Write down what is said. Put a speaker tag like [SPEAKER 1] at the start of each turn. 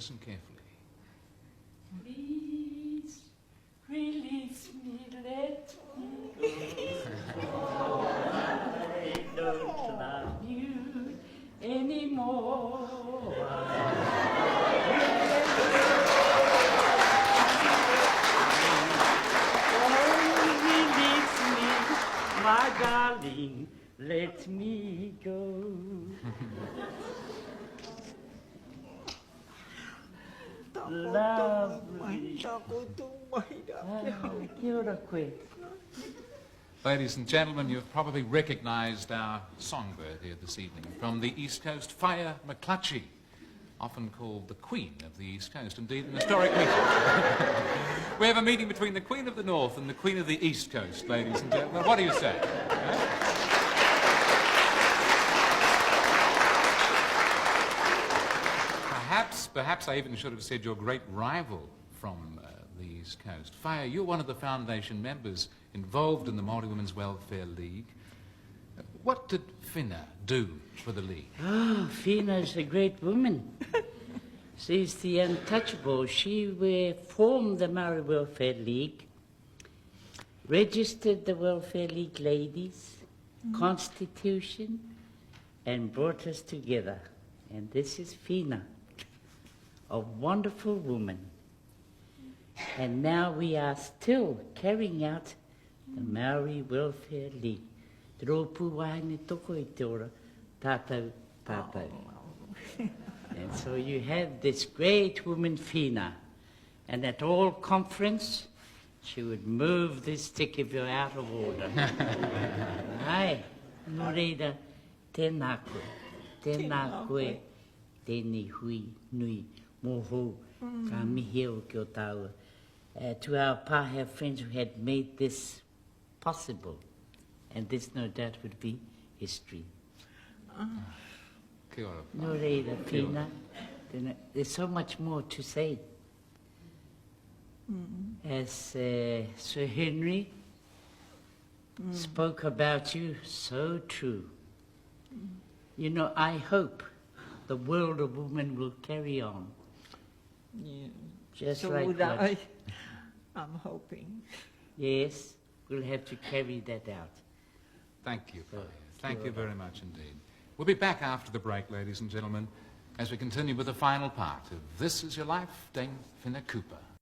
[SPEAKER 1] Listen carefully.
[SPEAKER 2] Please release me, let me go. I don't love you anymore. Oh, release me, my darling, let me go. Lovely.
[SPEAKER 1] Ladies and gentlemen, you've probably recognised our songbird here this evening from the East Coast, Whaea Mcclutchie, often called the Queen of the East Coast. Indeed, an historic meeting. We have a meeting between the Queen of the North and the Queen of the East Coast, ladies and gentlemen. What do you say? Perhaps I even should have said your great rival from the East Coast. Whaea, you're one of the foundation members involved in the Māori Women's Welfare League. What did Whina do for the League?
[SPEAKER 2] Oh, Whina's a great woman. She's the untouchable. She formed the Māori Welfare League, registered the Welfare League ladies, constitution, and brought us together. And this is Whina, a wonderful woman. And now we are still carrying out the Maori Welfare League. Te rōpū wahine toko I te ora, tātou, tātou. And so you have this great woman, Whina, and at all conference, she would move this stick if you're out of order. Ai, no reira, tēnā koe, tēnei hui, nui, moho, ka mihi o ki o tāua. To our pāhea friends who had made this possible, and this no doubt would be history.
[SPEAKER 1] Kia ora.
[SPEAKER 2] No reira, Whina. There's so much more to say. As Sir Henry spoke about you, so true. You know, I hope the world of women will carry on.
[SPEAKER 3] Yeah.
[SPEAKER 2] Just
[SPEAKER 3] So
[SPEAKER 2] like
[SPEAKER 3] would
[SPEAKER 2] what-
[SPEAKER 3] I. I'm hoping.
[SPEAKER 2] Yes, we'll have to carry that out.
[SPEAKER 1] Thank you, Whaea. Thank you very much indeed. We'll be back after the break, ladies and gentlemen, as we continue with the final part of This Is Your Life, Dame Whina Cooper.